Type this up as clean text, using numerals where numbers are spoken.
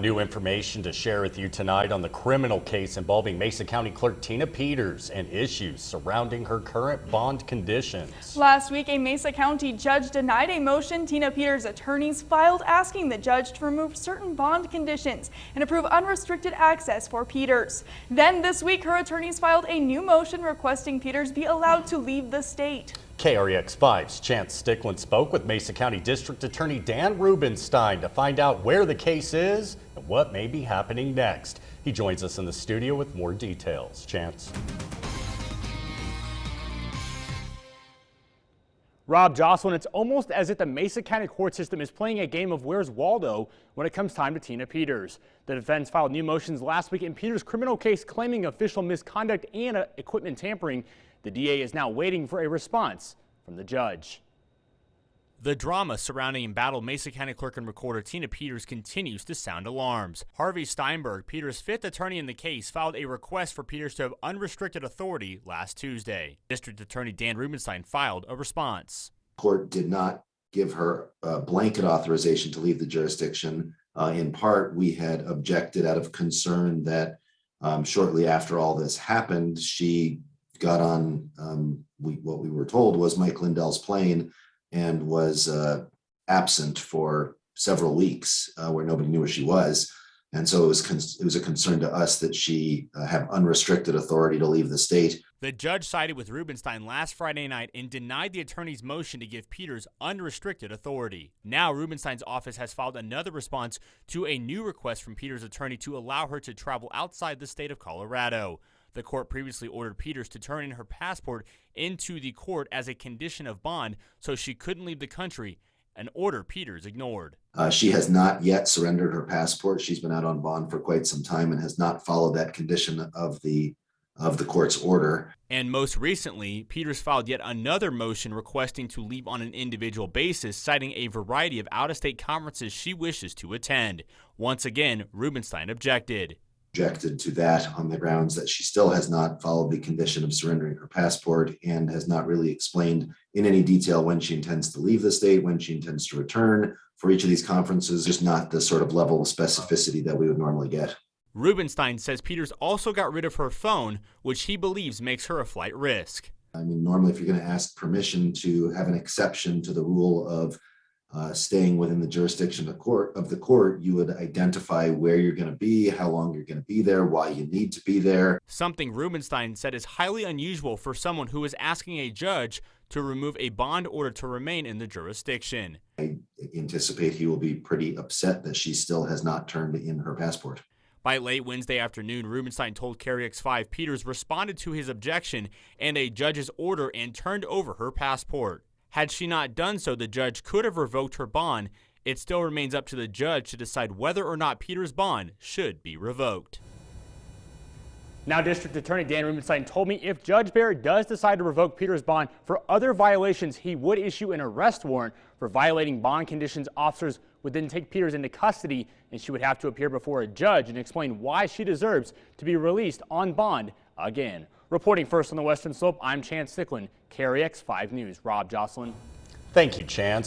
new information to share with you tonight on the criminal case involving Mesa County Clerk Tina Peters and issues surrounding her current bond conditions. Last week, a Mesa County judge denied a motion Tina Peters' attorneys filed asking the judge to remove certain bond conditions and approve unrestricted access for Peters. Then this week, her attorneys filed a new motion requesting Peters be allowed to leave the state. KREX 5's Chance Stickland spoke with Mesa County District Attorney Dan Rubenstein to find out where the case is and what may be happening next. He joins us in the studio with more details. Chance. Rob Jocelyn, it's almost as if the Mesa County court system is playing a game of Where's Waldo when it comes time to Tina Peters. The defense filed new motions last week in Peters' criminal case claiming official misconduct and equipment tampering. The DA is now waiting for a response from the judge. The drama surrounding embattled Mesa County Clerk and Recorder Tina Peters continues to sound alarms. Harvey Steinberg, Peters' fifth attorney in the case, filed a request for Peters to have unrestricted authority last Tuesday. District Attorney Dan Rubenstein filed a response. Court did not give her a blanket authorization to leave the jurisdiction. In part, we had objected out of concern that shortly after all this happened, she got on what we were told was Mike Lindell's plane and was absent for several weeks where nobody knew where she was. And so it was a concern to us that she have unrestricted authority to leave the state. The judge sided with Rubenstein last Friday night and denied the attorney's motion to give Peters unrestricted authority. Now Rubenstein's office has filed another response to a new request from Peters' attorney to allow her to travel outside the state of Colorado. The court previously ordered Peters to turn in her passport into the court as a condition of bond so she couldn't leave the country, an order Peters ignored. She has not yet surrendered her passport. She's been out on bond for quite some time and has not followed that condition of the court's order. And most recently, Peters filed yet another motion requesting to leave on an individual basis, citing a variety of out-of-state conferences she wishes to attend. Once again, Rubenstein objected to that on the grounds that she still has not followed the condition of surrendering her passport and has not really explained in any detail when she intends to leave the state, when she intends to return for each of these conferences, just not the sort of level of specificity that we would normally get. Rubenstein says Peters also got rid of her phone, which he believes makes her a flight risk. I mean, normally if you're going to ask permission to have an exception to the rule of staying within the jurisdiction of the court, you would identify where you're going to be, how long you're going to be there, why you need to be there. Something Rubenstein said is highly unusual for someone who is asking a judge to remove a bond order to remain in the jurisdiction. I anticipate he will be pretty upset that she still has not turned in her passport. By late Wednesday afternoon, Rubenstein told KREX 5 Peters responded to his objection and a judge's order and turned over her passport. Had she not done so, the judge could have revoked her bond. It still remains up to the judge to decide whether or not Peters' bond should be revoked. Now, District Attorney Dan Rubenstein told me if Judge Barrett does decide to revoke Peters' bond for other violations, he would issue an arrest warrant for violating bond conditions. Officers would then take Peters into custody, and she would have to appear before a judge and explain why she deserves to be released on bond again. Reporting first on the Western Slope, I'm Chance Stickland, KREX 5 News. Rob Jocelyn. Thank you, Chance.